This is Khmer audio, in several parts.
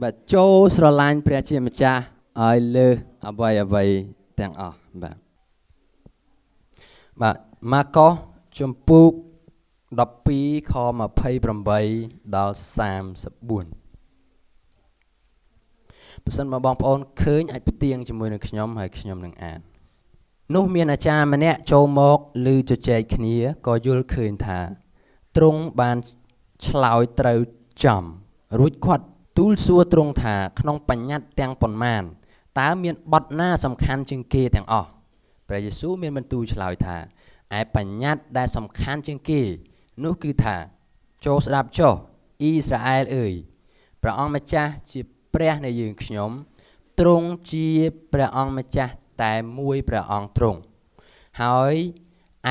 បាទចូលស្រឡាញ់ព្រះជាម្ចាស់ឲ្យលើសអ្វីទាំងអស់បាទម៉ាកុសជំពូក12ខ28ដល់34បើសិនមកបងប្អូនឃើញអាចផ្ទៀងជាមួយនឹងខ្ញុំហើយខ្ញុំនឹងអាននោះមានអាចារ្យម្នាក់ចូលមកឮជជែកគ្នាក៏យល់ឃើញថាទ្រង់បានឆ្លើយត្រូវចំរួចគាត់ទូលសួរទ្រង់ថាក្នុងបញ្ញត្តិទាំងប៉ុន្មានតើមានបទណាសំខាន់ជាងគេទាំងអស់ព្រះយេស៊ូវមានបន្ទូលឆ្លើយថាឯបញ្ញត្តិដែលសំខាន់ជាងគេនោះគឺថាចូលស្ដាប់ចុះអ៊ីស្រាអែលអើយព្រះអង្គម្ចាស់ជាព្រះនៃយើងខ្ញុំទ្រង់ជាព្រះអង្គម្ចាស់តែមួយព្រះអង្គទ្រង់ហើយ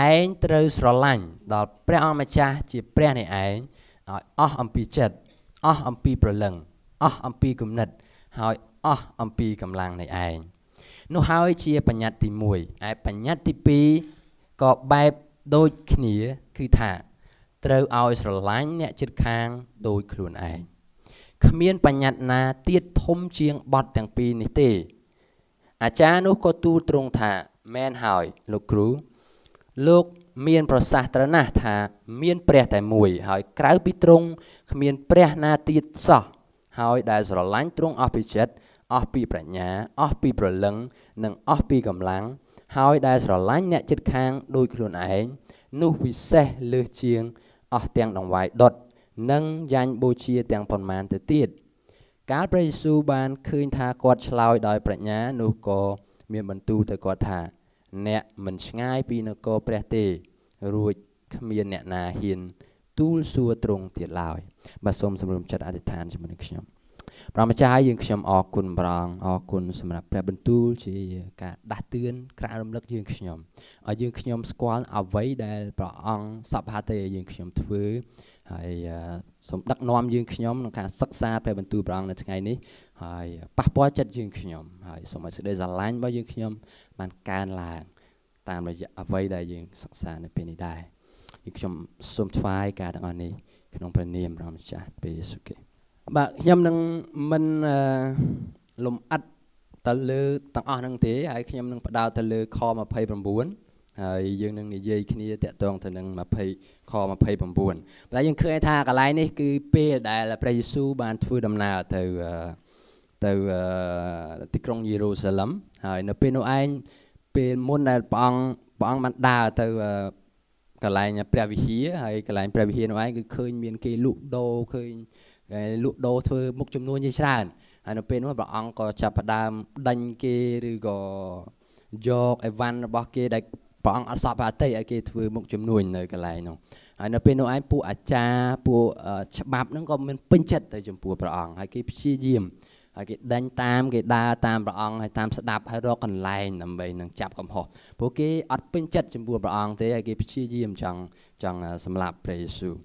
ឯងត្រូវស្រឡាញ់ដល់ព្រះអង្គម្ចាស់ជាព្រះនៃឯងឲ្យអស់អំពីចិត្តអស់អំពីព្រលឹងអស់អំពីគំនិតហើយអស់អំពីកម្លាំងនៃឯងនោះហើយជាបញ្ញត្តិទី1ឯបញ្ញត្តិទី2ក៏បែបដូចគ្នាគឺថាត្រូវឲ្យស្រឡាញ់អ្នកជិតខាងដូចខ្លួនឯងគ្មានបញ្ញត្តិណាទៀតធំជាងបទទាំងពីរនេះទេអាចារ្យនោះក៏ទូលទ្រង់ថាមែនហើយលោកគ្រូលោកមានប្រសាសន៍ត្រូវណាស់ថាមានព្រះតែមួយហើយក្រៅពីទ្រង់គ្មានព្រះណាទៀតសោះហើយដែលស្រឡាញ់ទ្រង់អស់ពីចិត្តអស់ពីប្រាជ្ញាអស់ពីព្រលឹងនិងអស់ពីកម្លាំងហើយដែលស្រឡាញ់អ្នកជិតខាងដូចខ្លួនឯងនោះវិសេសលើសជាងអស់ទាំងដង្វាយដុតនិងយ៉ាញ់បូជាទាំងប៉ុន្មានទៅទៀតកាលព្រះយេស៊ូវបានឃើញថាគាត់ឆ្លើយដោយប្រាជ្ញានោះក៏មានបន្ទូលទៅគាត់ថាអ្នកមិនឆ្ងាយពីនគរព្រះទេរួចគ្មានអ្នកណាហ៊ានទូលសួរទ្រង់ទៀតឡើយបាទសូមសម្រុំចិត្តអធិដ្ឋានជាមួយនឹងខ្ញុំព្រះម្ចាស់យើងខ្ញុំអរគុណព្រះអង្គអរគុណសម្រាប់ព្រះបន្ទូលជាការដាស់តឿនក្រើនរំលឹកយើងខ្ញុំឲ្យយើងខ្ញុំស្គាល់អ្វីដែលព្រះអង្គសប្តិឲ្យយើងខ្ញុំធ្វើហើយសូមដឹកនាំយើងខ្ញុំក្នុងការសិក្សាព្រះបន្ទូលព្រះអង្គនៅថ្ងៃនេះហើយប៉ះពាល់ចិត្តយើងខ្ញុំហើយសូមឲ្យសេចក្តីស្រឡាញ់របស់យើងខ្ញុំបានកើនឡើងតាមរយៈអ្វីដែលយើងសិក្សានៅពេលនេះដែរយើងខ្ញុំសូមថ្វាយការទាំងអស់នេះក្នុងព្រះនាមព្រះម្ចាស់ព្រះយេស៊ូវគ្រីស្ទបាទខ្ញុំនឹងមិនលំអិតទៅលើទាំងអស់ហ្នឹងទេហើយខ្ញុំនឹងផ្ដោតទៅលើខ29ហើយយើងនឹងនិយាយគ្នាតាក់ទងទៅនឹង20ខ29តែយើងឃើញថាកន្លែងនេះគឺពេលដែលព្រះយេស៊ូវបានធ្វើដំណើរទៅទីក្រុងយេរូសាឡិមហើយនៅពេលនោះឯងពេលមុនដែលព្រះអង្គបានដើរទៅកន្លែងព្រះវិហារហើយកន្លែងព្រះវិហារនោះឯងគឺឃើញមានគេលក់ដូរឃើញលក់ដូរធ្វើមុខចំនួនជាច្រើនហើយនៅពេលនោះព្រះអង្គក៏ចាប់ផ្ដើមដេញគេឬក៏យកអីវ៉ាន់របស់គេដែលព្រះអង្គអត់សពអតីឲ្យគេធ្វើមុខចំនួននៅកន្លែងនោះហើយនៅពេលនោះឯងពួកអាចារ្យពួកច្បាប់ហ្នឹងក៏មានពេញចិត្តទៅចំពោះព្រះអង្គហើយគេព្យាយាមហើយគេដេញតាមគេដើរតាមព្រះអង្គហើយតាមស្ដាប់ហើយរកកន្លែងដើម្បីនឹងចាប់កំហុសព្រោះគេអត់ពេញចិត្តចំពោះព្រះអង្គទេហើយគេព្យាយាមចង់សម្លាប់ព្រះយេស៊ូវ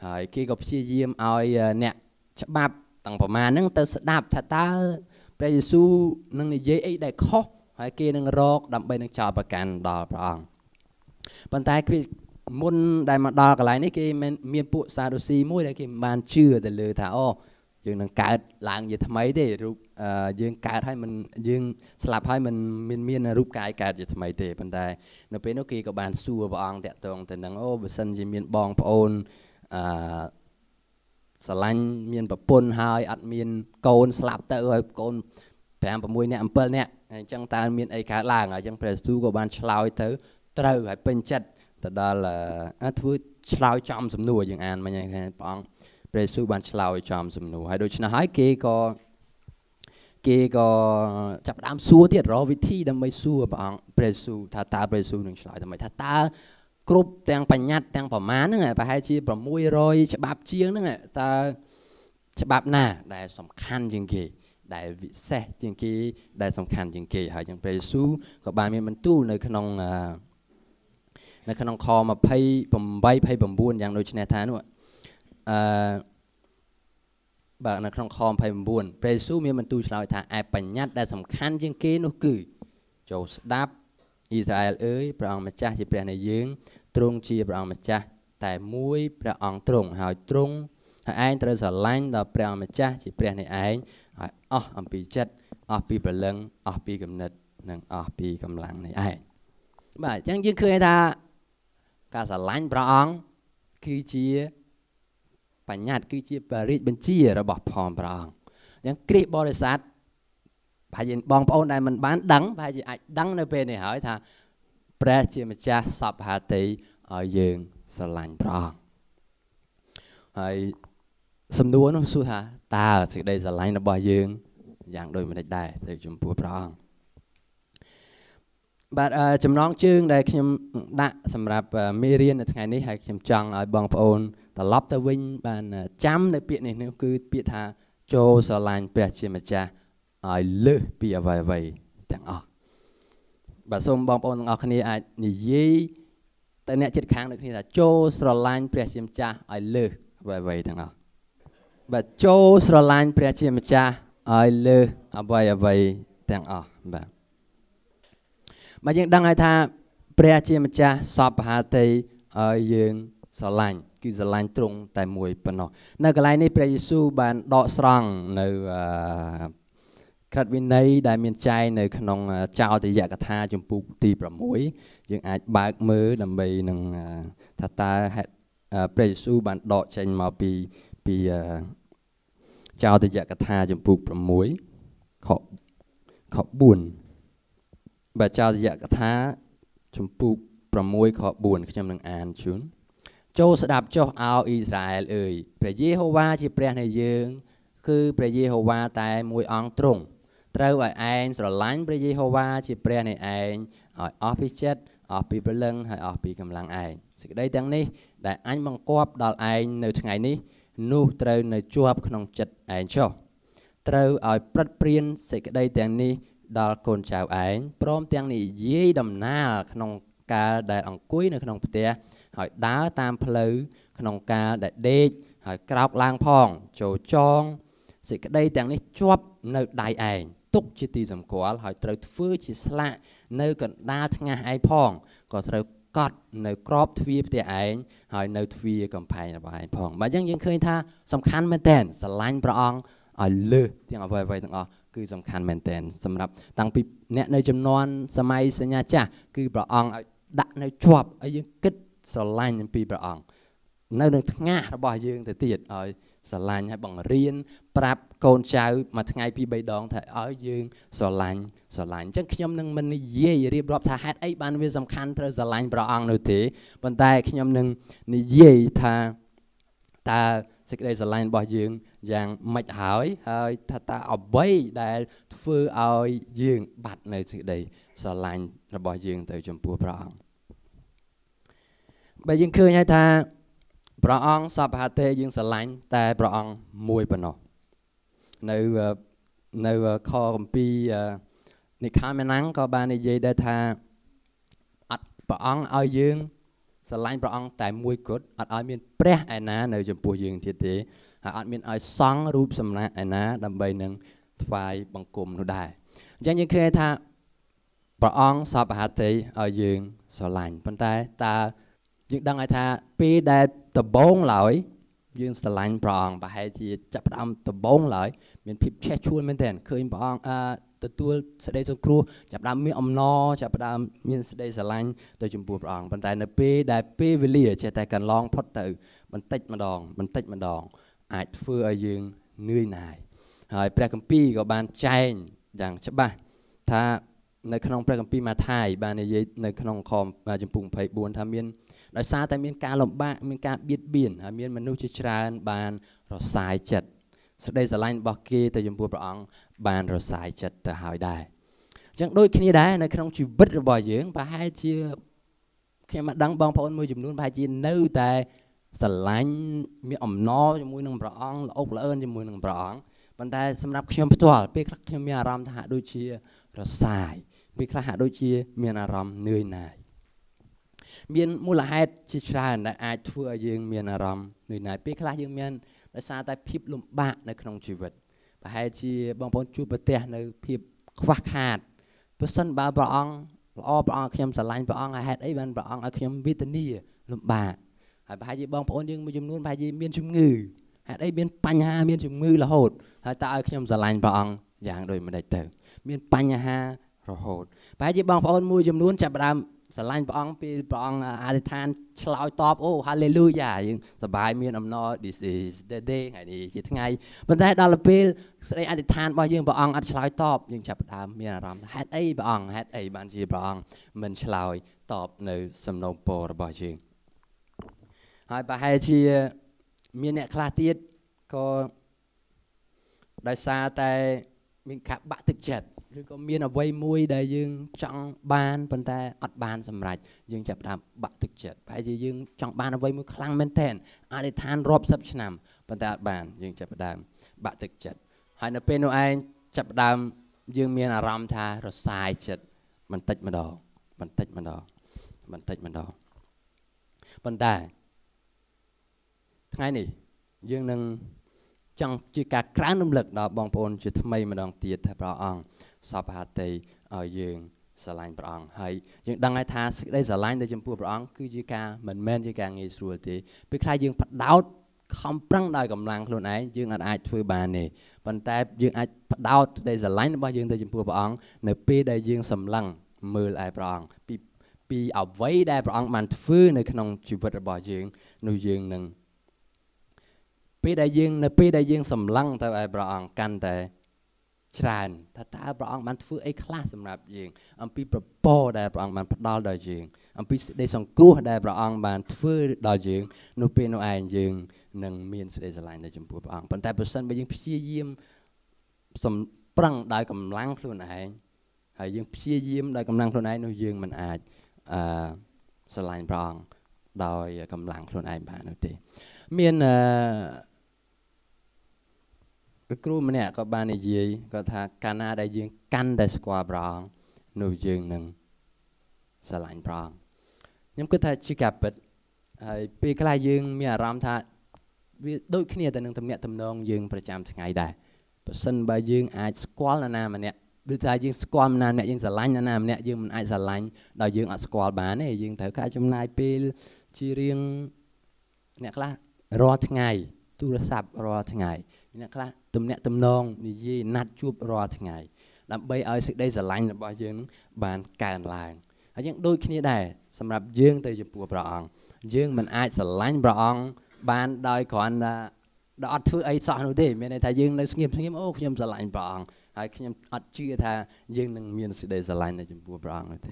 ហើយគេក៏ព្យាយាមឲ្យអ្នកច្បាប់ទាំងប្រមាណហ្នឹងទៅស្ដាប់ថាតើព្រះយេស៊ូវនឹងនិយាយអីដែលខុសហើយគេនឹងរកដើម្បីនឹងចោទប្រកាន់ដល់ព្រះអង្គប៉ុន្តែគឺមុនដែលមកដល់កន្លែងនេះគេមានពួកសាដូស៊ីមួយដែលគេមិនបានជឿទៅលើថាអូយើងនឹងកើតឡើងជាថ្មីទេរូបយើងកើតហើយមិនយើងស្លាប់ហើយមិនមានរូបកាយកើតជាថ្មីទេប៉ុន្តែនៅពេលនោះគេក៏បានសួរព្រះអង្គតាក់ទងទៅនឹងអូបើសិនជាមានបងប្អូនស្រឡាញ់មានប្រពន្ធហើយអត់មានកូនស្លាប់ទៅហើយកូន5 6នាក់7នាក់អញ្ចឹងតើមានអីកើតឡើងអញ្ចឹងព្រះយេស៊ូវក៏បានឆ្លើយទៅត្រូវហើយពេញចិត្តទៅដល់ធ្វើឆ្លើយចំសំណួរយើងអានមិញហ្នឹងព្រះអង្គព្រះយេស៊ូវបានឆ្លើយចំសំណួរហើយដូច្នេះហើយគេក៏ចាប់ផ្ដើមសួរទៀតរកវិធីដើម្បីសួរព្រះអង្គព្រះយេស៊ូវថាតើព្រះយេស៊ូវនឹងឆ្លើយថាតើគ្រប់ទាំងបញ្ញត្តិទាំងប្រមាណហ្នឹងប្រហែលជា600ច្បាប់ជាងហ្នឹងតើច្បាប់ណាដែលសំខាន់ជាងគេដែលវិសេសជាងគេដែលសំខាន់ជាងគេហើយចឹងព្រះយេស៊ូវក៏បានមានបន្ទូលនៅក្នុងខ28 29យ៉ាងដូចនេះថានោះបាទនៅក្នុងខ29ព្រះយេស៊ូវមានបន្ទូលឆ្លើយថាឯបញ្ញត្តិដែលសំខាន់ជាងគេនោះគឺចូលស្ដាប់អ៊ីស្រាអែលអើយព្រះអង្គម្ចាស់ជាព្រះនៃយើងទ្រង់ជាព្រះអង្គម្ចាស់តែមួយព្រះអង្គទ្រង់ហើយទ្រង់ ហើយឯងត្រូវស្រឡាញ់ដល់ព្រះម្ចាស់ជាព្រះនៃឯងហើយអស់អំពីចិត្តអស់ពីព្រលឹងអស់ពីគំនិតនិងអស់ពីកម្លាំងនៃឯងបាទអញ្ចឹងយើងឃើញថាការស្រឡាញ់ព្រះអង្គគឺជាបញ្ញត្តិគឺជាបរិយាបញ្ជារបស់ផងព្រះអង្គអញ្ចឹងគ្រីស្ទបរិស័ទប្រហែលជាបងប្អូនដែលមិនបានដឹងប្រហែលជាអាចដឹងនៅពេលនេះហើយថាព្រះជាម្ចាស់សពហាតីឲ្យយើងស្រឡាញ់ព្រះអង្គហើយសំណួរនោះសួរថាតើសេចក្តីស្រឡាញ់របស់យើងយ៉ាងដូចម្តេចដែរទៅចំពោះព្រះអង្គបាទចំណងជើងដែលខ្ញុំដាក់សម្រាប់មេរៀននៅថ្ងៃនេះហើយខ្ញុំចង់ឲ្យបងប្អូនត្រឡប់ទៅវិញបានចាំនៅពាក្យនេះគឺពាក្យថាចូលស្រឡាញ់ព្រះជាម្ចាស់ឲ្យលើសពីអ្វីៗទាំងអស់បាទសូមបងប្អូនទាំងអស់គ្នាអាចនិយាយទៅអ្នកជិតខាងនៅគ្នាថាចូលស្រឡាញ់ព្រះជាម្ចាស់ឲ្យលើសអ្វីៗទាំងអស់បាទចូលស្រឡាញ់ព្រះជាម្ចាស់ឲ្យលើសអ្វីៗទាំងអស់បាទមកយើងដឹងហើយថាព្រះជាម្ចាស់សពហាតីឲ្យយើងស្រឡាញ់គឺស្រឡាញ់ទ្រង់តែមួយប៉ុណ្ណោះនៅកន្លែងនេះព្រះយេស៊ូវបានដកស្រង់នៅក្រឹតវិន័យដែលមានចែងនៅក្នុងចោទយកថាជំពូកទី6យើងអាចបើកមើលដើម្បីនឹងថាតើព្រះយេស៊ូវបានដកចេញមកពីចោទយកថាជំពូក6ខ4បាទចោទយកថាជំពូក6ខ4ខ្ញុំនឹងអានជូនចូលស្ដាប់ចុះអោអ៊ីស្រាអែលអើយព្រះយេហូវ៉ាជាព្រះនៃយើងគឺព្រះយេហូវ៉ាតែមួយអង្គទ្រង់ត្រូវឲ្យឯងស្រឡាញ់ព្រះយេហូវ៉ាជាព្រះនៃឯងឲ្យអស់ពីចិត្តអស់ពីព្រលឹងហើយអស់ពីកម្លាំងឯងសេចក្តីទាំងនេះដែលអញបង្គាប់ដល់ឯងនៅថ្ងៃនេះនោះត្រូវនៅជាប់ក្នុងចិត្តឯងចុះត្រូវឲ្យព្រឹត្តព្រៀនសេចក្តីទាំងនេះដល់កូនចៅឯងព្រមទាំងនិយាយដំណាលក្នុងកាលដែលអង្គុយនៅក្នុងផ្ទះហើយដើរតាមផ្លូវក្នុងកាលដែលដេកហើយក្រោកឡើងផងចូលចងសេចក្តីទាំងនេះជាប់នៅដៃឯងទុកជាទីសម្គាល់ហើយត្រូវធ្វើជាស្លាកនៅកណ្ដាលថ្ងាសឯងផងក៏ត្រូវកត់នៅក្របទ្វារផ្ទះឯងហើយនៅទ្វារកំផែងរបស់ឯងផងបាទអញ្ចឹងយើងឃើញថាសំខាន់មែនតើស្រឡាញ់ព្រះអង្គឲ្យលើសទាំងអ្វីៗទាំងអស់គឺសំខាន់មែនតើសម្រាប់តាំងពីអ្នកនៅចំនួនសម័យសញ្ញាចាស់គឺព្រះអង្គឲ្យដាក់នៅជាប់ឲ្យយើងគិតស្រឡាញ់អំពីព្រះអង្គនៅនឹងថ្ងាសរបស់យើងទៅទៀតឲ្យស្រឡាញ់ឲ្យបង្រៀនប្រាប់កូនចៅមួយថ្ងៃពីរ3ដងថាឲ្យយើងស្រឡាញ់អញ្ចឹងខ្ញុំនឹងមិននិយាយរៀបរាប់ថាហេតុអីបានវាសំខាន់ត្រូវស្រឡាញ់ព្រះអង្គនោះទេប៉ុន្តែខ្ញុំនឹងនិយាយថាតើសេចក្តីស្រឡាញ់របស់យើងយ៉ាងម៉េចហើយថាតើអ្វីដែលធ្វើឲ្យយើងបាត់នៅសេចក្តីស្រឡាញ់របស់យើងទៅចំពោះព្រះអង្គបើយើងឃើញហើយថាព្រះអង្គសពហត្ថេយើងស្រឡាញ់តែព្រះអង្គមួយប៉ុណ្ណោះនៅខគម្ពីរនិកាយមេណាំងក៏បាននិយាយដែរថាអត់ព្រះអង្គឲ្យយើងស្រឡាញ់ព្រះអង្គតែមួយគត់អត់ឲ្យមានព្រះឯណានៅចំពោះយើងទៀតទេហើយអត់មានឲ្យសង់រូបសំណាកឯណាដើម្បីនឹងថ្វាយបង្គំនោះដែរអញ្ចឹងយើងឃើញថាព្រះអង្គសពហត្ថេឲ្យយើងស្រឡាញ់ប៉ុន្តែតើយើងដឹងហើយថាពេលដែលដំបូងឡើយយើងស្រឡាញ់ព្រះអង្គប្រហែលជាចាប់ផ្ដើមដំបូងឡើយមានភាពឆេះឆួលមែនទែនឃើញព្រះអង្គទទួលសេចក្តីសង្គ្រោះចាប់ផ្ដើមមានអំណរចាប់ផ្ដើមមានសេចក្តីស្រឡាញ់ទៅចំពោះព្រះអង្គប៉ុន្តែនៅពេលដែលពេលវេលាចេះតែកន្លងផុតទៅបន្តិចម្ដងអាចធ្វើឲ្យយើងនឿយណាយហើយព្រះគម្ពីរក៏បានចែងយ៉ាងច្បាស់ថានៅក្នុងព្រះគម្ពីរម៉ាថាយបាននិយាយនៅក្នុងខចំពុក24ថាមានដោយសារតែមានការលំបាកមានការបៀតបៀនហើយមានមនុស្សជាច្រើនបានរសាយចិត្តសេចក្តីស្រឡាញ់របស់គេទៅចំពោះព្រះអង្គបានរសាយចិត្តទៅហើយដែរអញ្ចឹងដូចគ្នាដែរនៅក្នុងជីវិតរបស់យើងប្រហែលជាខ្ញុំមិនដឹងបងប្អូនមួយចំនួនប្រហែលជានៅតែស្រឡាញ់មានអំណរជាមួយនឹងព្រះអង្គល្អល្អឿនជាមួយនឹងព្រះអង្គប៉ុន្តែសម្រាប់ខ្ញុំផ្ទាល់ពេលខ្លះខ្ញុំមានអារម្មណ៍ថាហាក់ដូចជារសាយពេលខ្លះហាក់ដូចជាមានអារម្មណ៍នឿយណាយមានមូលហេតុជាច្រើនដែលអាចធ្វើឲ្យយើងមានអារម្មណ៍នឿយណាយពេលខ្លះយើងមានដោយសារតែភាពលំបាកនៅក្នុងជីវិតប្រហែលជាបងប្អូនជួបប្រទះនៅភាពខ្វះខាតប្រសិនបើព្រះអង្គល្អព្រះអង្គខ្ញុំស្រឡាញ់ព្រះអង្គហេតុអីបានព្រះអង្គឲ្យខ្ញុំវេទនាលំបាកហើយប្រហែលជាបងប្អូនយើងមួយចំនួនប្រហែលជាមានជំងឺ hạt ấy miền bánh ha miền chừng mưa là hột hay ta ở trong giờ lành bà ông dạng đôi mà đại tử miền bánh ha rồi hột phải chỉ bằng phone mua chùm nuôn chập đam giờ lành bà ông pi bà ông à than chlau top oh hallelujah nhưngสบายmiền âm no this is the day ngàyนี้chỉทั้งไงบรรดาดาลเปลแสดงอธิษฐานบ่ยังbà ôngอัดชลอยตอบยังจับดามมีอารมณ์ฮัดไอ้bà ôngฮัดไอ้บางทีbà ông mìnhชลอยตอบในสำนวนโปรบ่ยังให้bàให้ที่มีเนี่ยคลาติดก็ได้ซาแต่มีขับบะตึกเจ็ดหรือก็มีเอาไว้มวยได้ยังจังบานปันแต่อัดบานสำหรับยังจับดามบะตึกเจ็ดไปจะยังจังบานเอาไว้มวยคลังเมนเทนอธิษฐานรอบสับชนำปันแต่อัดบานยังจับดามบะตึกเจ็ดให้นับเป็นเอาเองจับดามยังมีอารมณ์ท่ารสายเจ็ดมันติดมันดอกมันติดมันดอกมันติดมันดอกปันแต่ថ្ងៃនេះយើងនឹងចង់ជាការក្រើនរំលឹកដល់បងប្អូនជាថ្មីម្ដងទៀតថាព្រះអង្គសពហាតីឲ្យយើងស្រឡាញ់ព្រះអង្គហើយយើងដឹងហើយថាសេចក្តីស្រឡាញ់ទៅចំពោះព្រះអង្គគឺជាការមិនមែនជាការងាយស្រួលទេពេលខ្លះយើងផ្ដោតខំប្រឹងដោយកម្លាំងខ្លួនឯងយើងអាចធ្វើបានទេប៉ុន្តែយើងអាចផ្ដោតដែលស្រឡាញ់របស់យើងទៅចំពោះព្រះអង្គនៅពេលដែលយើងសម្លឹងមើលឯព្រះអង្គពីអ្វីដែលព្រះអង្គបានធ្វើនៅក្នុងជីវិតរបស់យើងនោះយើងនឹងពេលដែលយើងនៅពេលដែលយើងសម្លឹងទៅឲ្យព្រះអង្គកាន់តែច្រើនថាតើព្រះអង្គបានធ្វើអីខ្លះសម្រាប់យើងអំពីប្រពរដែលព្រះអង្គបានផ្ដល់ដល់យើងអំពីសេចក្តីសង្គ្រោះដែលព្រះអង្គបានធ្វើដល់យើងនោះពេលនោះឯងយើងនឹងមានសេចក្តីស្រឡាញ់ទៅចំពោះព្រះអង្គប៉ុន្តែប្រសិនបើយើងព្យាយាមសម្ប្រឹងដោយកម្លាំងខ្លួនឯងហើយយើងព្យាយាមដោយកម្លាំងខ្លួនឯងនោះយើងមិនអាចស្រឡាញ់ព្រះអង្គដោយកម្លាំងខ្លួនឯងបាននោះទេមានគ្រូម្នាក់ក៏បាននិយាយគាត់ថាកាលណាដែលយើងកាន់តែស្គាល់ព្រះអង្គនោះយើងនឹងស្រឡាញ់ព្រះអង្គខ្ញុំគិតថាជាការពិតហើយពេលខ្លះយើងមានអារម្មណ៍ថាវាដូចគ្នាទៅនឹងទំនាក់ទំនងយើងប្រចាំថ្ងៃដែរបើសិនបើយើងអាចស្គាល់នរណាម្នាក់ដូចថាយើងស្គាល់នរណាម្នាក់យើងស្រឡាញ់នរណាម្នាក់យើងមិនអាចស្រឡាញ់ដោយយើងអត់ស្គាល់បានទេយើងត្រូវការចំណាយពេលជារៀងអ្នកខ្លះរាល់ថ្ងៃទូរស័ព្ទរាល់ថ្ងៃអ្នកខ្លះទំនាក់ទំនងនិយាយណាត់ជួបរាល់ថ្ងៃដើម្បីឲ្យសេចក្តីស្រឡាញ់របស់យើងបានកើនឡើងហើយយើងដូចគ្នាដែរសម្រាប់យើងទៅចំពោះព្រះអង្គយើងមិនអាចស្រឡាញ់ព្រះអង្គបានដោយគ្រាន់តែអត់ធ្វើអីសោះនោះទេមានន័យថាយើងនៅស្ងៀមអូខ្ញុំស្រឡាញ់ព្រះអង្គហើយខ្ញុំអត់ជឿថាយើងនឹងមានសេចក្តីស្រឡាញ់នៅចំពោះព្រះអង្គនោះទេ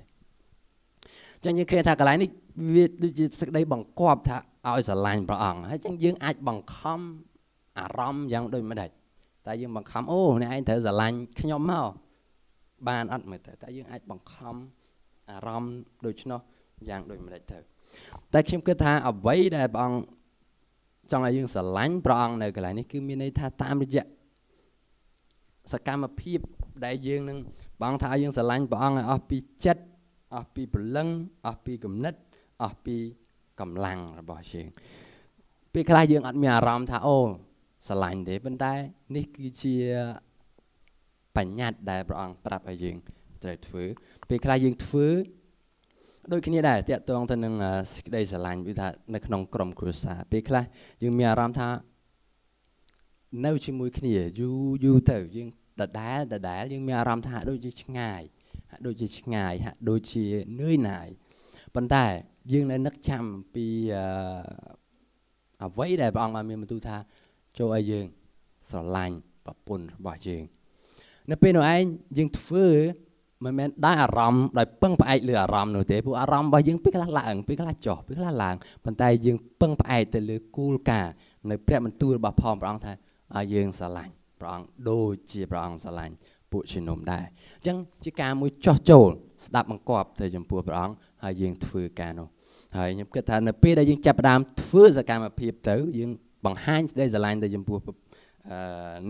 ចឹងយើងឃើញថាកន្លែងនេះវាដូចជាសេចក្តីបង្គាប់ថាឲ្យស្រឡាញ់ព្រះអង្គហើយចឹងយើងអាចបង្ខំអារម្មណ៍យ៉ាងដូចម្ដេចតែយើងបង្ខំអូអ្នកឯងត្រូវស្រឡាញ់ខ្ញុំមកបានអត់មើលទៅតែយើងអាចបង្ខំអារម្មណ៍ដូច្នោះយ៉ាងដូចម្ដេចទៅតែខ្ញុំគិតថាអ្វីដែលព្រះអង្គចង់ឲ្យយើងស្រឡាញ់ព្រះអង្គនៅកន្លែងនេះគឺមានន័យថាតាមរយៈសកម្មភាពដែលយើងនឹងព្រះអង្គថាឲ្យយើងស្រឡាញ់ព្រះអង្គឲ្យអស់ពីចិត្តអស់ពីព្រលឹងអស់ពីគំនិតអស់ពីកម្លាំងរបស់យើងពេលខ្លះយើងអត់មានអារម្មណ៍ថាអូស្រឡាញ់ទេប៉ុន្តែនេះគឺជាបញ្ញត្តិដែលព្រះអង្គប្រាប់ឲ្យយើងត្រូវធ្វើពេលខ្លះយើងធ្វើដូចគ្នាដែរតាក់ទងទៅនឹងសេចក្តីស្រឡាញ់គឺថានៅក្នុងក្រុមគ្រួសារពេលខ្លះយើងមានអារម្មណ៍ថានៅជាមួយគ្នាយូរទៅយើងដដែលយើងមានអារម្មណ៍ថាដូចជាឆ្ងាយហាក់ដូចជានឿយណាយប៉ុន្តែយើងនៅនឹកចាំពីអ្វីដែលព្រះអង្គបានមានបន្ទូលថាចូលឲ្យយើងស្រឡាញ់ប្រពន្ធរបស់យើងនៅពេលនោះឯងយើងធ្វើមិនមែនដោយអារម្មណ៍ដោយពឹងផ្អែកលើអារម្មណ៍នោះទេព្រោះអារម្មណ៍របស់យើងពេលខ្លះឡើងពេលខ្លះចុះពេលខ្លះឡើងប៉ុន្តែយើងពឹងផ្អែកទៅលើគោលការណ៍នៅព្រះបន្ទូលរបស់ផងព្រះអង្គថាឲ្យយើងស្រឡាញ់ព្រះអង្គដូចជាព្រះអង្គស្រឡាញ់ពួកជំនុំដែរអញ្ចឹងជាការមួយចោះចូលស្ដាប់បង្គាប់ទៅចំពោះព្រះអង្គហើយយើងធ្វើការនោះហើយខ្ញុំគិតថានៅពេលដែលយើងចាប់ផ្ដើមធ្វើសកម្មភាពទៅយើងបង្ហាញសេចក្តីស្រឡាញ់ទៅចំពោះ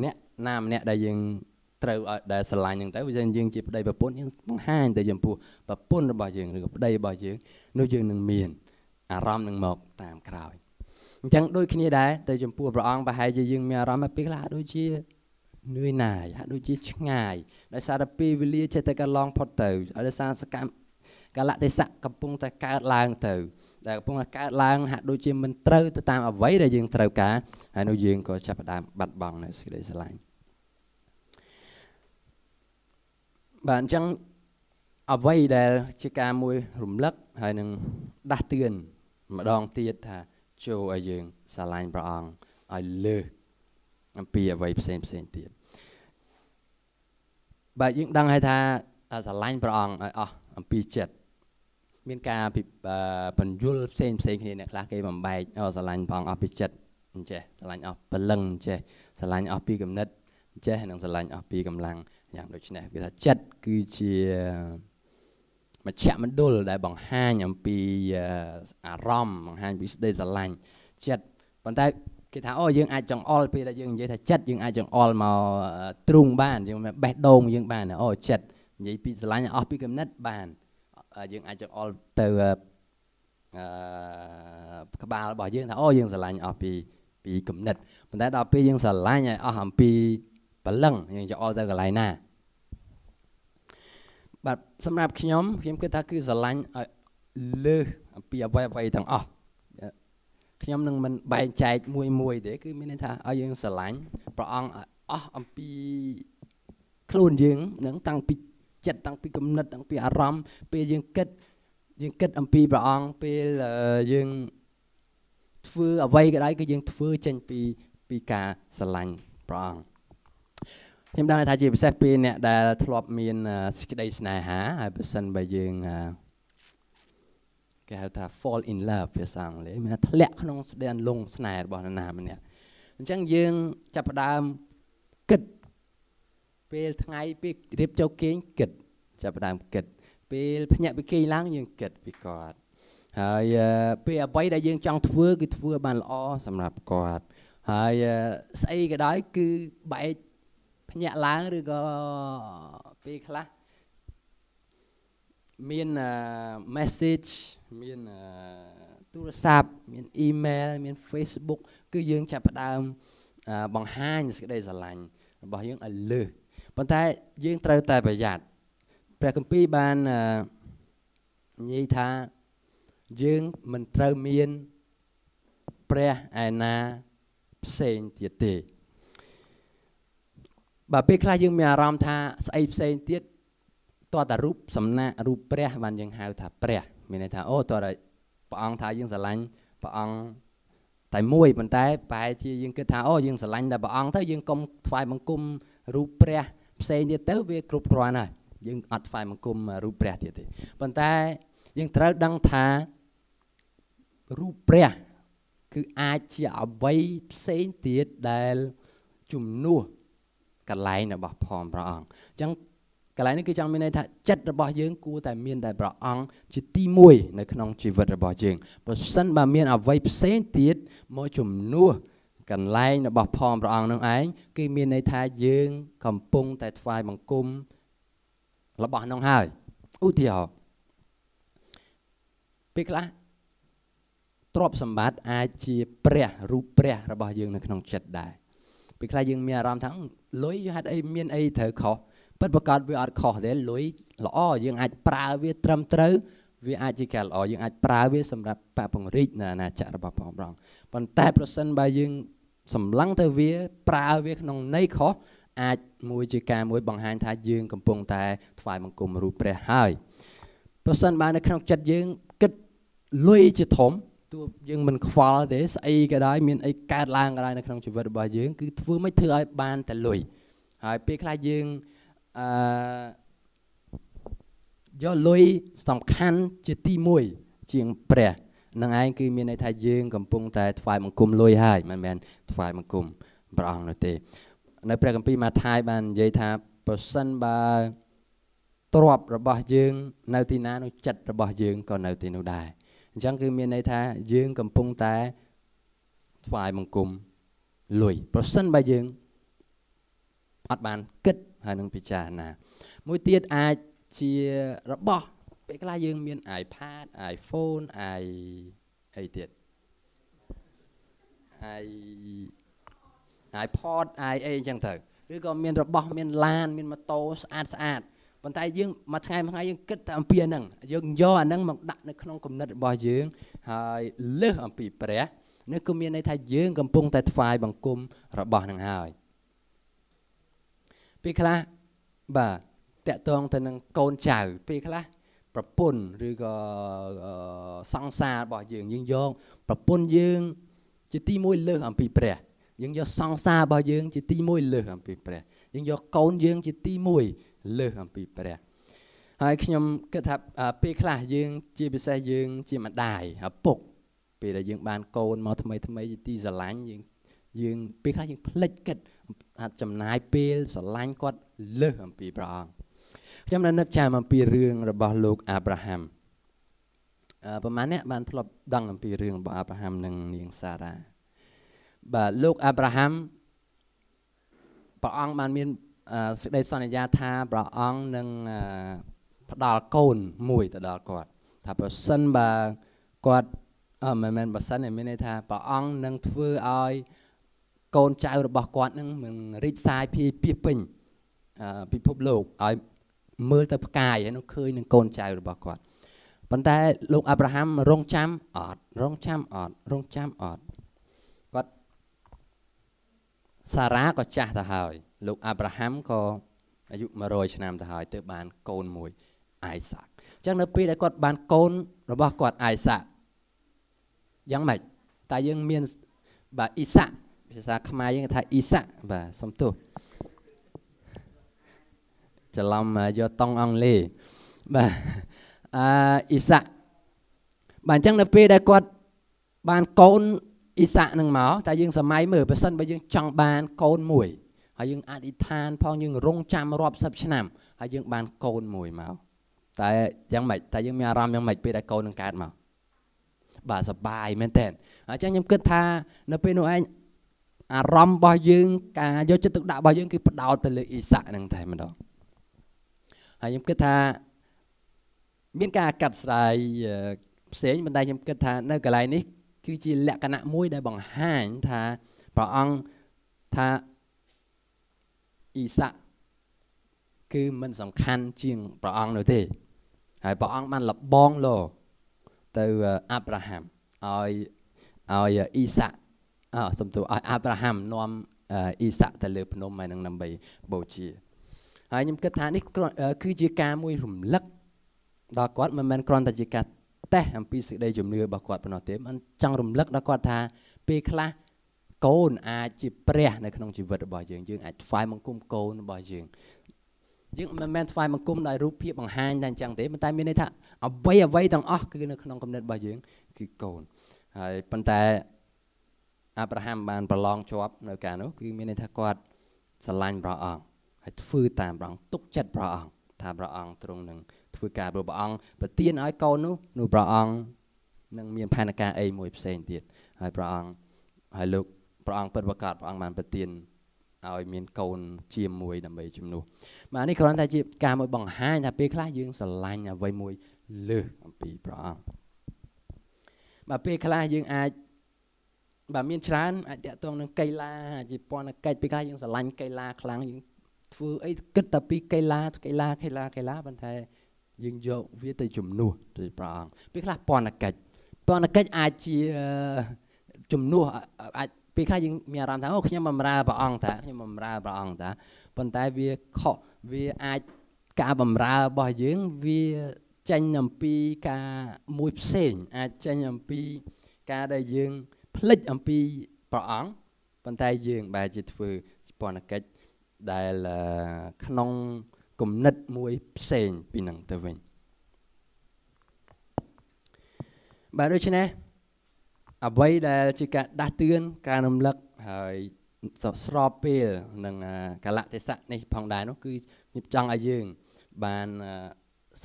អ្នកណាម្នាក់ដែលយើងត្រូវដែលស្រឡាញ់ហ្នឹងទៅវាយើងជាប្តីប្រពន្ធយើងបង្ហាញទៅចំពោះប្រពន្ធរបស់យើងឬក៏ប្តីរបស់យើងនោះយើងនឹងមានអារម្មណ៍នឹងមកតាមក្រោយអញ្ចឹងដូចគ្នាដែរទៅចំពោះព្រះអង្គប្រហែលជាយើងមានអារម្មណ៍ពេលខ្លះដូចជានឿយណាយហាក់ដូចជាឆ្ងាយដោយសារតែពេលវេលាចេះតែកន្លងផុតទៅដោយសារសកម្ម កាលៈទេសៈកំពុងតែកើតឡើងទៅដែលកំពុងតែកើតឡើងហាក់ដូចជាមិនត្រូវទៅតាមអ្វីដែលយើងត្រូវការហើយនោះយើងក៏ចាប់ផ្ដើមបាត់បង់នៅសេចក្តីស្រឡាញ់បាទអញ្ចឹងអ្វីដែលជាការមួយរំលឹកហើយនឹងដាស់តឿនម្ដងទៀតថាចូលឲ្យយើងស្រឡាញ់ព្រះអង្គឲ្យលើសអំពីអ្វីផ្សេងទៀតបាទយើងដឹងហើយថាស្រឡាញ់ព្រះអង្គឲ្យអស់អំពីចិត្តមានការបញ្យល់ផ្សេងគ្នាអ្នកខ្លះគេបំបែកស្រឡាញ់ព្រះអង្គអស់ពីចិត្តអញ្ចេះស្រឡាញ់អស់ព្រលឹងអញ្ចេះស្រឡាញ់អស់ពីគំនិតអញ្ចេះនិងស្រឡាញ់អស់ពីកម្លាំងយ៉ាងដូចនេះគឺថាចិត្តគឺជាមជ្ឈមណ្ឌលដែលបង្ហាញអំពីអារម្មណ៍បង្ហាញពីសេចក្តីស្រឡាញ់ចិត្តប៉ុន្តែគេថាយើងអាចចង្អុលពេលដែលយើងនិយាយថាចិត្តយើងអាចចង្អុលមកទ្រូងបានយើងបេះដូងយើងបានចិត្តនិយាយពីស្រឡាញ់អស់ពីគំនិតបានយើងអាចចង្អុលទៅក្បាលរបស់យើងថាយើងស្រឡាញ់អស់ពីគំនិតប៉ុន្តែដល់ពេលយើងស្រឡាញ់ឲ្យអស់អំពីព្រលឹងយើងចង្អុលទៅកន្លែងណាបាទសម្រាប់ខ្ញុំគិតថាគឺស្រឡាញ់ឲ្យលើសអំពីអ្វីទាំងអស់ខ្ញុំនឹងមិនបែងចែកមួយទេគឺមានន័យថាឲ្យយើងស្រឡាញ់ព្រះអង្គអស់អំពីខ្លួនយើងនឹងតាំងពីចិត្តតាំងពីគំនិតតាំងពីអារម្មណ៍ពេលយើងគិតអំពីព្រះអង្គពេលយើងធ្វើអ្វីក៏ដោយគឺយើងធ្វើចេញពីការស្រឡាញ់ព្រះអង្គខ្ញុំដឹងថាជាពិសេសពេលអ្នកដែលធ្លាប់មានសេចក្តីស្នេហាហើយបើសិនបើយើងគេហៅថា fall in love ភាសាអង់គ្លេសមានថាធ្លាក់ក្នុងស្នាលងស្នេហ៍របស់នរណាម្នាក់អញ្ចឹងយើងចាប់ផ្ដើមគិតពេលថ្ងៃពេលរៀបចូលគេងគិតចាប់ផ្ដើមគិតពេលភ្ញាក់ពីគេងឡើងយើងគិតពីគាត់ហើយពេលអ្វីដែលយើងចង់ធ្វើគឺធ្វើបានល្អសម្រាប់គាត់ហើយស្អីក៏ដោយគឺបែកភ្ញាក់ឡើងឬក៏ពេលខ្លះមាន message មានទូរស័ព្ទមាន email មាន Facebook គឺយើងចាប់ផ្ដើមបង្ហាញសេចក្តីស្រឡាញ់របស់យើងឲ្យលើសប៉ុន្តែយើងត្រូវតែប្រយ័ត្នព្រះគម្ពីរបាននិយាយថាយើងមិនត្រូវមានព្រះឯណាផ្សេងទៀតទេបើពេលខ្លះយើងមានអារម្មណ៍ថាស្អីផ្សេងទៀតតើតារូបសំណាករូបព្រះបានយើងហៅថាព្រះមានន័យថាតើព្រះអង្គថាយើងស្រឡាញ់ព្រះអង្គតែមួយប៉ុន្តែប្រហែលជាយើងគិតថាយើងស្រឡាញ់តែព្រះអង្គទៅយើងកុំថ្វាយបង្គំរូបព្រះផ្សេងទៀតទៅវាគ្រប់គ្រាន់ហើយយើងអត់ថ្វាយបង្គំរូបព្រះទៀតទេប៉ុន្តែយើងត្រូវដឹងថារូបព្រះគឺអាចជាអ្វីផ្សេងទៀតដែលជំនួសកន្លែងរបស់ព្រះអង្គអញ្ចឹងកន្លែងនេះគឺចង់មានន័យថាចិត្តរបស់យើងគួរតែមានតែព្រះអង្គជាទី1នៅក្នុងជីវិតរបស់យើងប្រសិនបើមានអ្វីផ្សេងទៀតមកជំនួសកន្លែងរបស់ព្រះអង្គនឹងឯងគឺមានន័យថាយើងកំពុងតែថ្វាយបង្គំរបស់នោះហើយឧទាហរណ៍ពេលខ្លះទ្រព្យសម្បត្តិអាចជាព្រះរូបព្រះរបស់យើងនៅក្នុងចិត្តដែរពេលខ្លះយើងមានអារម្មណ៍ថាលុយហេតុអីមានអីត្រូវខុសពិតប្រាកដវាអត់ខុសទេលុយល្អយើងអាចប្រើវាត្រឹមត្រូវវាអាចជាការល្អយើងអាចប្រើវាសម្រាប់បពង្រីកនៅអាណាចក្ររបស់ព្រះអង្គប៉ុន្តែប្រសិនបើយើងសម្លឹងទៅវាប្រើវាក្នុងន័យខុសអាចមួយជាការមួយបង្ហាញថាយើងកំពុងតែថ្វាយបង្គំរូបព្រះហើយប្រសិនបើនៅក្នុងចិត្តយើងគិតលុយជាធំទោះយើងមិនខ្វល់ទេស្អីក៏ដោយមានអីកើតឡើងក៏ដោយនៅក្នុងជីវិតរបស់យើងគឺធ្វើមិនធ្វើឲ្យបានតែលុយហើយពេលខ្លះយើងយកលុយសំខាន់ជាទី1ជាងព្រះនឹងឯងគឺមានន័យថាយើងកំពុងតែថ្វាយបង្គំលុយហើយមិនមែនថ្វាយបង្គំព្រះអង្គនោះទេនៅព្រះគម្ពីរម៉ាថាយបាននិយាយថាប្រសិនបើទ្រព្យរបស់យើងនៅទីណានោះចិត្តរបស់យើងក៏នៅទីនោះដែរអញ្ចឹងគឺមានន័យថាយើងកំពុងតែថ្វាយបង្គំលុយប្រសិនបើយើងអត់បានគិតហើយនឹងពិចារណាមួយទៀតអាចជារបស់ពេលខ្លះយើងមាន iPad iPhone អីទៀត iPod អីអញ្ចឹងទៅឬក៏មានរបស់មានឡានមានម៉ូតូស្អាត ប៉ុន្តែយើងមួយថ្ងៃយើងគិតតែអំពីអាហ្នឹងយើងយកអាហ្នឹងមកដាក់នៅក្នុងគំនិតរបស់យើងហើយលើសអំពីព្រះនេះគឺមានន័យថាយើងកំពុងតែថ្វាយបង្គំរបស់នឹងហើយពេលខ្លះបាទតកតងទៅនឹងកូនចៅពេលខ្លះប្រពន្ធឬក៏សង្សាររបស់យើងយកប្រពន្ធយើងជាទី1លើសអំពីព្រះយើងយកសង្សាររបស់យើងជាទី1លើសអំពីព្រះយើងយកកូនយើងជាទី1លើសអំពីព្រះហើយខ្ញុំគិតថាពេលខ្លះយើងជាពិសេសយើងជាម្ដាយឪពុកពេលដែលយើងបានកូនមកថ្មីជាទីស្រឡាញ់យើងពេលខ្លះយើងភ្លេចគិតអាចចំណាយពេលស្រឡាញ់គាត់លើសអំពីព្រះអង្គខ្ញុំនៅនឹកចាំអំពីរឿងរបស់លោកអាប់រ៉ាហាំប្រហែលអ្នកបានធ្លាប់ដឹងអំពីរឿងរបស់អាប់រ៉ាហាំនិងនាងសារ៉ាបាទលោកអាប់រ៉ាហាំព្រះអង្គបានមានសេចក្តីសន្យាថាព្រះអង្គនឹងផ្ដល់កូនមួយទៅដល់គាត់ថាប្រសិនបើគាត់មិនមែនបើសិនមានន័យថាព្រះអង្គនឹងធ្វើឲ្យកូនចៅរបស់គាត់នឹងរីកសាយភាយពាសពេញពិភពលោកឲ្យមើលទៅផ្កាយហើយនឹងឃើញនឹងកូនចៅរបស់គាត់ប៉ុន្តែលោកអាប់រ៉ាហាំរងចាំអត់គាត់សារ៉ាក៏ចាស់ទៅហើយលោកអាប់រ៉ាហាំក៏អាយុ100ឆ្នាំទៅហើយទើបបានកូនមួយអៃសាកអញ្ចឹងនៅពេលដែលគាត់បានកូនរបស់គាត់អៃសាកយ៉ាងម៉េចតែយើងមានបាទអ៊ីសាក់ភាសាខ្មែរយើងថាអ៊ីសាក់បាទសំទោសច្រឡំយកតង់អង់គ្លេសបាទអ៊ីសាក់បាទអញ្ចឹងនៅពេលដែលគាត់បានកូនអ៊ីសាក់នឹងមកតែយើងសម័យមើលបើសិនបើយើងចង់បានកូនមួយហើយយើងអធិដ្ឋានផងយើងរងចាំរាប់សិបឆ្នាំហើយយើងបានកូនមួយមកតែយ៉ាងម៉េចតែយើងមានអារម្មណ៍យ៉ាងម៉េចពេលដែលកូននឹងកើតមកបាទសប្បាយមែនតើអញ្ចឹងខ្ញុំគិតថានៅពេលនោះឯងអារម្មណ៍របស់យើងការយកចិត្តទុកដាក់របស់យើងគឺផ្ដោតទៅលើអ៊ីសាក់ហ្នឹងតែម្ដងហើយខ្ញុំគិតថាមានការកាត់ស្ដាយផ្សេងប៉ុន្តែខ្ញុំគិតថានៅកន្លែងនេះគឺជាលក្ខណៈមួយដែលបង្ហាញថាព្រះអង្គថាអ៊ីសាក់គឺមិនសំខាន់ជាងព្រះអង្គនោះទេហើយព្រះអង្គបានលបងលោទៅអាប់រ៉ាហាំឲ្យអ៊ីសាក់សំទោសឲ្យអាប់រ៉ាហាំនាំអ៊ីសាក់ទៅលើភ្នំហើយនឹងដើម្បីបូជាហើយខ្ញុំគិតថានេះគឺជាការមួយរំលឹកដល់គាត់មិនមែនគ្រាន់តែជាការតេស្តអំពីសេចក្តីជំនឿរបស់គាត់ប៉ុណ្ណោះទេមិនចង់រំលឹកដល់គាត់ថាពេលខ្លះកូនអាចជាព្រះនៅក្នុងជីវិតរបស់យើងអាចថ្វាយបង្គំកូនរបស់យើងមិនមែនថ្វាយបង្គំដោយរូបភាពបង្ហាញតែអញ្ចឹងទេប៉ុន្តែមានន័យថាអ្វីទាំងអស់គឺនៅក្នុងគំនិតរបស់យើងគឺកូនហើយប៉ុន្តែអាប់រ៉ាហាំបានប្រឡងជាប់នៅការនោះគឺមានន័យថាគាត់ស្រឡាញ់ព្រះអង្គហើយធ្វើតាមព្រះអង្គទុកចិត្តព្រះអង្គថាព្រះអង្គទ្រង់នឹងធ្វើការព្រះអង្គប្រទានឲ្យកូននោះព្រះអង្គនឹងមានផែនការអីមួយផ្សេងទៀតហើយព្រះអង្គពិតប្រាកដព្រះអង្គបានប្រទានឲ្យមានកូនជាមួយដើម្បីជំនួសបាទនេះគ្រាន់តែជាការមួយបង្ហាញថាពេលខ្លះយើងស្រឡាញ់អ្វីមួយលើសអំពីព្រះអង្គបាទពេលខ្លះយើងអាចបាទមានច្រើនអាចតាក់ទងនឹងកីឡាជាពន្ធកិច្ចពេលខ្លះយើងស្រឡាញ់កីឡាខ្លាំងយើងធ្វើអីគិតតែពីកីឡាប៉ុន្តែយើងយកវាទៅជំនួសទៅព្រះអង្គពេលខ្លះពន្ធកិច្ចអាចជាជំនួសអាចពេលខ្លះយើងមានអារម្មណ៍ថាអូខ្ញុំបម្រើព្រះអង្គតាប៉ុន្តែវាខុសវាអាចការបម្រើរបស់យើងវាចេញអំពីការមួយផ្សេងអាចចេញអំពីការដែលយើងភ្លេចអំពីព្រះអង្គប៉ុន្តែយើងបែរជាធ្វើពន្ធកិច្ចដែលក្នុងគំនិតមួយផ្សេងពីនឹងទៅវិញបាទដូច្នេះអ្វីដែលជាការដាស់តឿនការរំលឹកហើយស្របពេលនឹងកាលៈទេសៈនេះផងដែរនោះគឺខ្ញុំចង់ឲ្យយើងបាន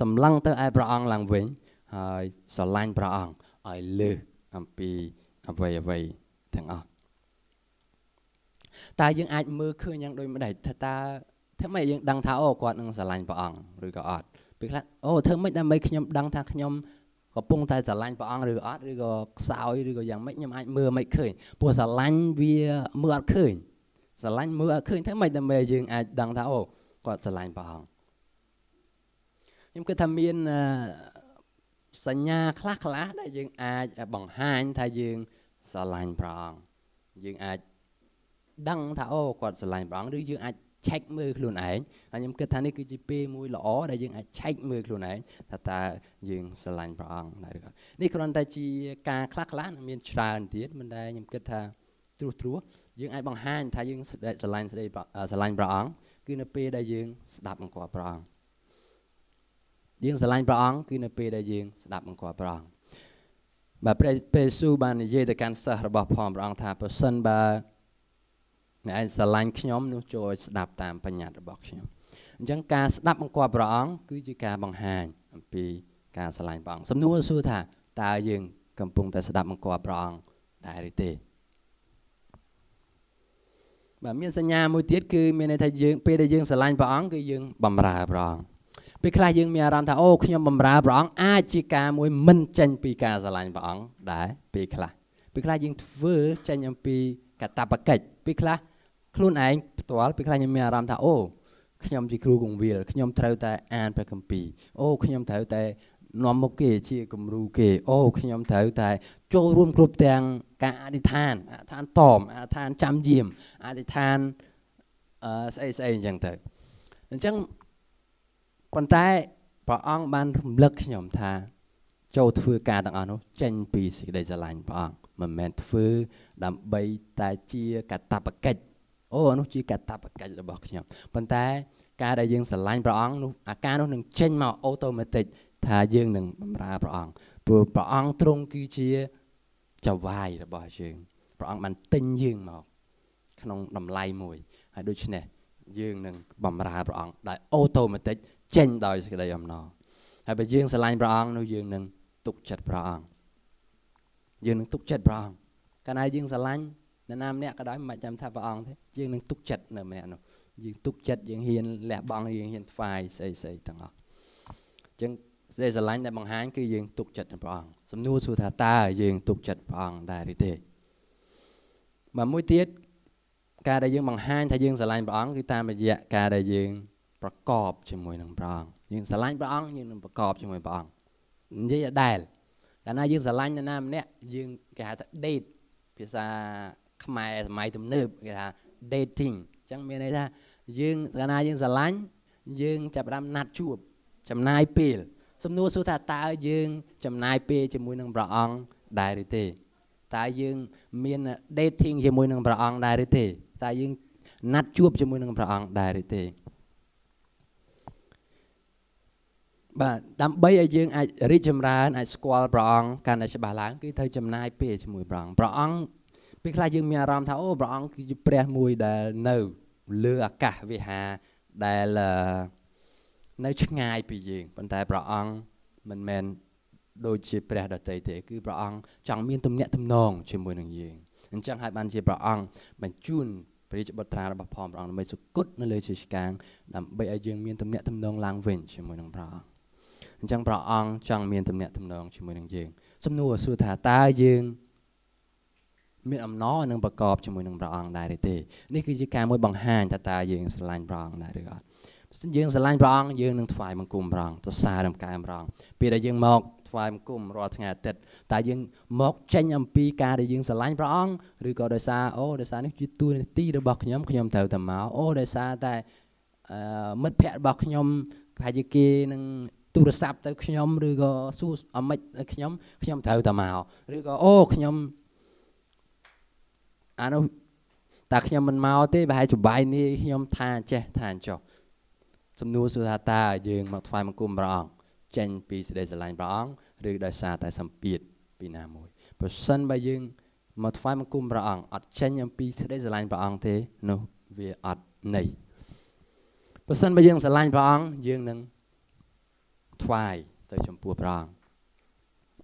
សម្លឹងទៅឯព្រះអង្គឡើងវិញហើយស្រឡាញ់ព្រះអង្គឲ្យលើសអំពីអ្វីទាំងអស់តែយើងអាចមើលឃើញយ៉ាងដូចម្ដេចថាធ្វើម៉េចយើងដឹងថាអូគាត់នឹងស្រឡាញ់ព្រះអង្គឬក៏អត់ពេលខ្លះអូធ្វើម៉េចដើម្បីខ្ញុំដឹងថាខ្ញុំកំពុងតែស្រឡាញ់ព្រះអង្គឬអត់ឬក៏ខ្សោយឬក៏យ៉ាងម៉េចខ្ញុំអាចមើលមិនឃើញព្រោះស្រឡាញ់វាមើលអត់ឃើញធ្វើម៉េចដើម្បីយើងអាចដឹងថាអូគាត់ស្រឡាញ់ព្រះអង្គ nhưng cứ tham miên sanh nhà khác khác đại dương ai bằng hai thay dương sờ lạnh bỏng dương ai đăng thảo ô quạt sờ lạnh bỏng đứa dương ai check mưa luôn ấy nhưng cứ tham này cứ chỉ pe mùi lỏ đại dương ai check mưa luôn ấy ta dương sờ lạnh bỏng này đượcนี่คนไทยจีการคลักล้านมีชาญที่มันได้ยังกิดท่าทรูยังไอ้บางห้างท่ายังสลายบรองคือในปีได้ยังดับมันกว่าบรองยังสลายบรองคือในปีได้ยังดับมันกว่าบรองแบบไปสู้บานเยแต่การสระบบพร้อมบรองท่าเปอร์เซ็นต์บาไอ้สลายขยมนู้โจยดับตามปัญญาระบบขยมยังการดับมันกว่าบรองคือจีการบางห้างปีการสลายบรองสำนวนสู้ท่าตายังกำปุงแต่สดับมันกว่าบรองได้หรือเตแบบมีสัญญาโมติคือมีในไทยยังไปได้ยังสลายบรองคือยังบำราบรองไปใครยังมีอารมณ์ท่าโอ้ขยมบำราบรองอาจิกามวยมันจันปีการสลายบรองได้ไปใครยังฟื้นจันยังปีกัตตาปะเกตไปใครคลุ้นเองตัวไปใครยังมีอารมณ์ท่าโอ้ขยมจีครูกงวิลขยมเท่าแต่อ่านไปคัมภีร์โอ้ขยมเท่าแต่นอมโมเกชีกุมรูเกโอ้ขยมเถอแต่โจรวมกรุบแตงการอธิษฐานทานตอมอธิษฐานจำเยี่ยมอธิษฐานใส่จังเถอะจังคนใต้พระองค์บานเลิกขยมทาโจฟื้นการต่างๆนู้เจนปีสิได้จะลายพระองค์มันแมนฟื้นดำใบตาเจียกัดตาปะเกจโอ้นู้จีกัดตาปะเกจระบอกขยมคนใต้การได้ยิงสลายพระองค์นู้อาการนู้หนึ่งเจนมาออโตเมติกถ้าយើងនឹងបម្រើព្រះអង្គព្រោះព្រះអង្គទ្រង់គឺជាចៅវាយរបស់យើងព្រះអង្គបានទិញយើងមកក្នុងតម្លៃមួយហើយដូច្នេះយើងនឹងបម្រើព្រះអង្គដោយអូតូម៉ាទិកចេញដោយសេចក្តីអំណរហើយបើយើងស្រឡាញ់ព្រះអង្គនោះយើងនឹងទុកចិត្តព្រះអង្គយើងនឹងទុកចិត្តព្រះអង្គកាលណាយើងស្រឡាញ់អ្នកណាម្នាក់ក៏ដោយមិនចាំថាព្រះអង្គទេយើងនឹងទុកចិត្តនៅម្នាក់នោះយើងទុកចិត្តយើងហ៊ានលះបង់យើងហ៊ានថ្វាយស្អីទាំងអស់អញ្ចឹងសេចក្តីស្រឡាញ់ដែលបង្ហាញគឺយើងទុកចិត្តព្រះអង្គសំណួរសួរថាតើយើងទុកចិត្តព្រះអង្គដែរឬទេបាទមួយទៀតការដែលយើងបង្ហាញថាយើងស្រឡាញ់ព្រះអង្គគឺតាមរយៈការដែលយើងប្រកបជាមួយនឹងព្រះអង្គយើងស្រឡាញ់ព្រះអង្គយើងនឹងប្រកបជាមួយព្រះអង្គនិយាយឲ្យដែលកាលណាយើងស្រឡាញ់នរណាម្នាក់យើងគេហៅថា date ភាសាខ្មែរសម័យទំនើបគេថា dating អញ្ចឹងមានន័យថាយើងកាលណាយើងស្រឡាញ់យើងចាប់ផ្ដើមណាត់ជួបចំណាយពេលសំណួរសួរថាតើយើងចំណាយពេលជាមួយនឹងព្រះអង្គដែរឬទេតើយើងមាន dating ជាមួយនឹងព្រះអង្គដែរឬទេតើយើងណាត់ជួបជាមួយនឹងព្រះអង្គដែរឬទេបាទដើម្បីឲ្យយើងអាចរីកចម្រើនអាចស្គាល់ព្រះអង្គកាន់តែច្បាស់ឡើងគឺត្រូវចំណាយពេលជាមួយព្រះអង្គពេលខ្លះយើងមានអារម្មណ៍ថាអូព្រះអង្គគឺជាព្រះមួយដែលនៅលើអាកាសវិហារដែលនៅឆ្ងាយពីយើងប៉ុន្តែព្រះអង្គមិនមែនដូចជាព្រះដទៃទេគឺព្រះអង្គចង់មានទំនាក់ទំនងជាមួយនឹងយើងអញ្ចឹងហើយបានជាព្រះអង្គបញ្ជូនព្រះរាជបុត្រារបស់ព្រះអង្គដើម្បីសុគតនៅលើជាឆ្កាងដើម្បីឲ្យយើងមានទំនាក់ទំនងឡើងវិញជាមួយនឹងព្រះអង្គអញ្ចឹងព្រះអង្គចង់មានទំនាក់ទំនងជាមួយនឹងយើងសំណួរសួរថាតើយើងមានអំណរនឹងប្រកបជាមួយនឹងព្រះអង្គដែរឬទេនេះគឺជាការមួយបង្ហាញថាតើយើងស្រឡាញ់ព្រះអង្គដែរឬអត់យើងស្រឡាញ់ព្រះអង្គយើងនឹងថ្វាយបង្គំព្រះអង្គសរសើរដំណើរព្រះអង្គពេលដែលយើងមកថ្វាយបង្គំរាល់ថ្ងៃអាទិត្យតើយើងមកចេញអំពីការដែលយើងស្រឡាញ់ព្រះអង្គឬក៏ដោយសារនេះជាទួនាទីរបស់ខ្ញុំត្រូវតែមកដោយសារតែមិត្តភ័ក្តិរបស់ខ្ញុំប្រហែលជាគេនឹងទូរស័ព្ទទៅខ្ញុំឬក៏សួរអមិចខ្ញុំត្រូវតែមកឬក៏ខ្ញុំអានោះតែខ្ញុំមិនមកទេប្រហែលជាបាយនេះខ្ញុំថាចេះថាចុះសំណួរសួរថាតើយើងមកថ្វាយបង្គំព្រះអង្គចេញពីសេចក្តីស្រឡាញ់ព្រះអង្គឬដោយសារតែសម្ពាធពីណាមួយប្រសិនបើយើងមកថ្វាយបង្គំព្រះអង្គអត់ចេញអំពីសេចក្តីស្រឡាញ់ព្រះអង្គទេនោះវាអត់ន័យប្រសិនបើយើងស្រឡាញ់ព្រះអង្គយើងនឹងថ្វាយទៅចំពោះព្រះអង្គ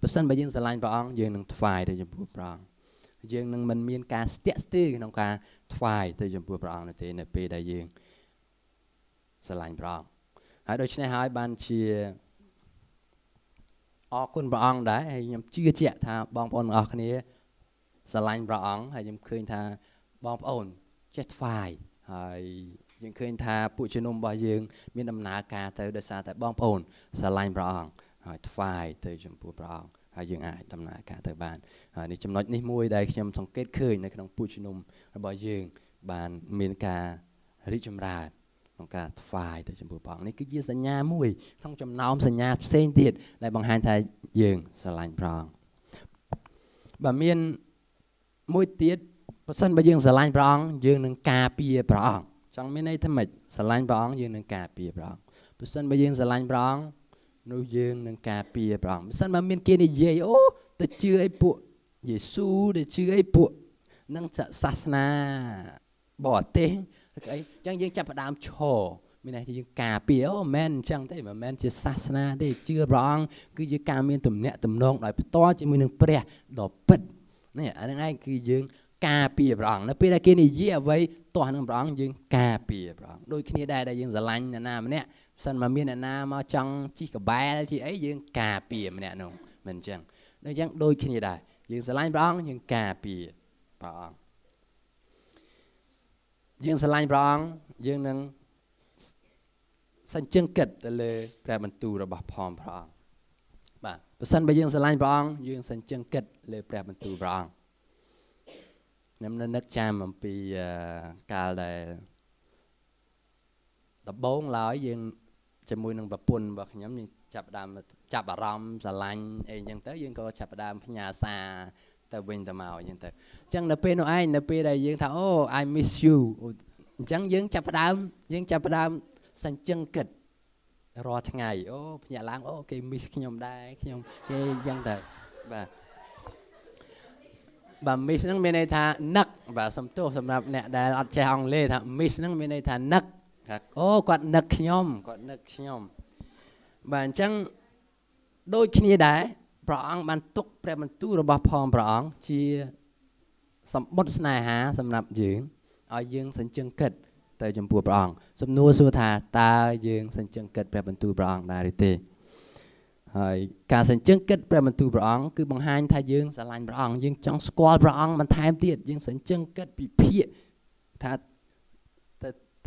ប្រសិនបើយើងស្រឡាញ់ព្រះអង្គយើងនឹងថ្វាយទៅចំពោះព្រះអង្គយើងនឹងមិនមានការស្ទាក់ស្ទើរក្នុងការថ្វាយទៅចំពោះព្រះអង្គនោះទេនៅពេលដែលយើងស្រឡាញ់ព្រះអង្គហើយដូច្នេះហើយបានជាអរគុណព្រះអង្គដែរហើយខ្ញុំជឿជាក់ថាបងប្អូនទាំងអស់គ្នាស្រឡាញ់ព្រះអង្គហើយខ្ញុំឃើញថាបងប្អូនចេះថ្វាយហើយ យើងឃើញថាពួកជំនុំរបស់យើងមានដំណើរការទៅដោយសារតែបងប្អូនស្រឡាញ់ព្រះអង្គហើយថ្វាយទៅចំពោះព្រះអង្គហើយយើងអាចដំណើរការទៅបានហើយនេះចំណុចនេះមួយដែលខ្ញុំសង្កេតឃើញនៅក្នុងពួកជំនុំរបស់យើងបានមានការរីកចម្រើនក្នុងការថ្វាយទៅចំពោះព្រះអង្គនេះគឺជាសញ្ញាមួយក្នុងចំណោមសញ្ញាផ្សេងទៀតដែលបង្ហាញថាយើងស្រឡាញ់ព្រះអង្គបើមានមួយទៀតបើសិនបើយើងស្រឡាញ់ព្រះអង្គយើងនឹងការពារព្រះអង្គចង់មានន័យថាម៉េចស្រឡាញ់ព្រះអង្គយើងនឹងការពារព្រះអង្គបើសិនបើយើងស្រឡាញ់ព្រះអង្គនោះយើងនឹងការពារព្រះអង្គបើសិនបើមានគេនិយាយអូទៅជឿអីពួកយេស៊ូទៅជឿអីពួកនឹងសាសនាបរទេសឬអីអញ្ចឹងយើងចាប់ផ្ដើមឈរមានន័យថាយើងការពារអូមិនអញ្ចឹងទេមិនមែនជាសាសនាទេជឿព្រះអង្គគឺជាការមានទំនាក់ទំនងដោយផ្ទាល់ជាមួយនឹងព្រះដ៏ពិតនេះអានឹងឯងគឺយើងការពារព្រះអង្គនៅពេលដែលគេនិយាយអ្វីទាស់នឹងព្រះអង្គយើងការពារព្រះអង្គដូចគ្នាដែរដែលយើងស្រឡាញ់អ្នកណាម្នាក់សិនមកមានអ្នកណាមកចង់ជីកកបែលជីអីយើងការពារម្នាក់នោះមិនអញ្ចឹងដូចយ៉ាងដូចគ្នាដែរយើងស្រឡាញ់ព្រះអង្គយើងការពារព្រះអង្គយើងស្រឡាញ់ព្រះអង្គយើងនឹងសញ្ជឹងគិតទៅលើព្រះបន្ទូលរបស់ផងព្រះអង្គបាទបើសិនបើយើងស្រឡាញ់ព្រះអង្គយើងសញ្ជឹងគិតលើព្រះបន្ទូលព្រះអង្គខ្ញុំនឹកចាំអំពីកាលដែលដំបូងឡើយយើងជាមួយនឹងប្រពន្ធរបស់ខ្ញុំយើងចាប់អារម្មណ៍ស្រឡាញ់អីអញ្ចឹងទៅយើងក៏ចាប់ផ្ដើមផ្ញើសារទៅវិញទៅមកអញ្ចឹងទៅអញ្ចឹងនៅពេលនោះឯងនៅពេលដែលយើងថាអូ I miss you អញ្ចឹងយើងចាប់ផ្ដើមសញ្ជឹងគិតរាល់ថ្ងៃអូភ្ញាក់ឡើងអូគេ miss ខ្ញុំដែរខ្ញុំគេអញ្ចឹងទៅបាទ miss ហ្នឹងមានន័យថានឹកបាទសំទោសសម្រាប់អ្នកដែលអត់ចេះអង់គ្លេសថា miss ហ្នឹងមានន័យថានឹកអូគាត់នឹកខ្ញុំបាទអញ្ចឹងដូចគ្នាដែរព្រះអង្គបានទុកព្រះបន្ទូលរបស់ផងព្រះអង្គជាសម្បត្តិស្នេហាសម្រាប់យើងឲ្យយើងសញ្ជឹងគិតទៅចំពោះព្រះអង្គសំណួរសួរថាតើយើងសញ្ជឹងគិតព្រះបន្ទូលព្រះអង្គដែរឬទេហើយការសញ្ជឹងគិតព្រះបន្ទូលព្រះអង្គគឺបង្ហាញថាយើងស្រឡាញ់ព្រះអង្គយើងចង់ស្គាល់ព្រះអង្គបន្ថែមទៀតយើងសញ្ជឹងគិតពិភាក្សាថា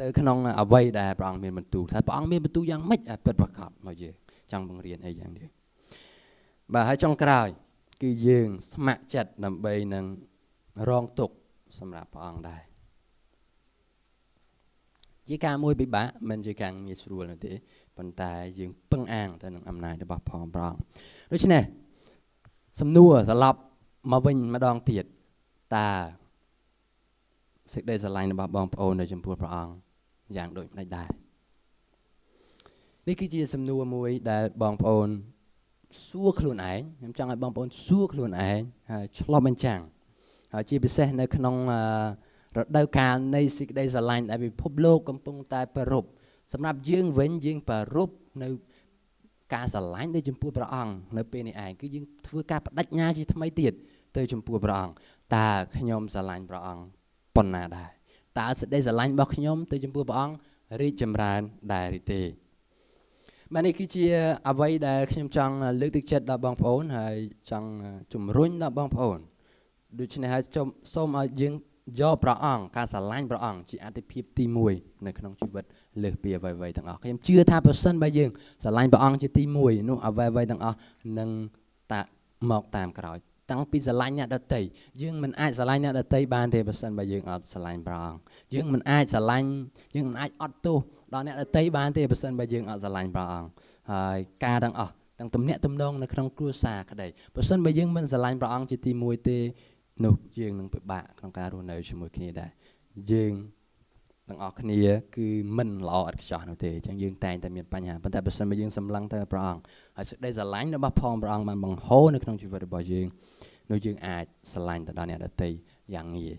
ទៅក្នុងអ្វីដែលព្រះអង្គមានបន្ទូលថាព្រះអង្គមានបន្ទូលយ៉ាងម៉េចពិតប្រាកដមកយើងចង់បង្រៀនអីយ៉ាងនេះបាទហើយចុងក្រោយគឺយើងស្ម័គ្រចិត្តដើម្បីនឹងរងទុក្ខសម្រាប់ព្រះអង្គដែរជាការមួយពិបាកមិនជាការងាយស្រួលនោះទេប៉ុន្តែយើងពឹងអាងទៅនឹងអំណាចរបស់ផងព្រះអង្គដូច្នេះសំណួរត្រឡប់មកវិញម្ដងទៀតតើសេចក្តីស្រឡាញ់របស់បងប្អូននៅចំពោះព្រះអង្គយ៉ាងដូចម្តេចដែរនេះគឺជាសំណួរមួយដែលបងប្អូនសួរខ្លួនឯងខ្ញុំចង់ឲ្យបងប្អូនសួរខ្លួនឯងហើយឆ្លុះបញ្ចាំងហើយជាពិសេសនៅក្នុងរដូវកាលនៃសេចក្តីស្រឡាញ់ដែលពិភពលោកកំពុងតែប្ររពសម្រាប់យើងវិញយើងប្ររពនៅការស្រឡាញ់ទៅចំពោះព្រះអង្គនៅពេលនេះឯងគឺយើងធ្វើការបដិញ្ញាជាថ្មីទៀតទៅចំពោះព្រះអង្គតើខ្ញុំស្រឡាញ់ព្រះអង្គប៉ុណ្ណាដែរតើសេចក្តីស្រឡាញ់របស់ខ្ញុំទៅចំពោះព្រះអង្គរីកចម្រើនដែរឬទេបាទនេះគឺជាអ្វីដែលខ្ញុំចង់លើកទឹកចិត្តដល់បងប្អូនហើយចង់ជំរុញដល់បងប្អូនដូច្នេះហើយសូមឲ្យយើងយកព្រះអង្គការស្រឡាញ់ព្រះអង្គជាអាទិភាពទី1នៅក្នុងជីវិតលើសពីអ្វីៗទាំងអស់ខ្ញុំជឿថាប្រសិនបើយើងស្រឡាញ់ព្រះអង្គជាទី1នោះអ្វីៗទាំងអស់នឹងមកតាមក្រោយតាំងពីស្រឡាញ់អ្នកដទៃយើងមិនអាចស្រឡាញ់អ្នកដទៃបានទេប្រសិនបើយើងអត់ស្រឡាញ់ព្រះអង្គយើងមិនអាចស្រឡាញ់យើងមិនអាចអត់ទោសដល់អ្នកដទៃបានទេប្រសិនបើយើងអត់ស្រឡាញ់ព្រះអង្គហើយការទាំងអស់ទាំងទំនាក់ទំនងនៅក្នុងគ្រួសារក្តីប្រសិនបើយើងមិនស្រឡាញ់ព្រះអង្គជាទី1ទេនោះយើងនឹងពិបាកក្នុងការរស់នៅជាមួយគ្នាដែរយើងទាំងអស់គ្នាគឺមិនល្អឥតខ្ចោះនោះទេអញ្ចឹងយើងតែងតែមានបញ្ហាប៉ុន្តែបើសិនបើយើងសម្លឹងទៅព្រះអង្គហើយសេចក្តីស្រឡាញ់របស់ផងព្រះអង្គបានបង្ហូរនៅក្នុងជីវិតរបស់យើងនោះយើងអាចស្រឡាញ់ទៅដល់អ្នកដទៃយ៉ាងងាយ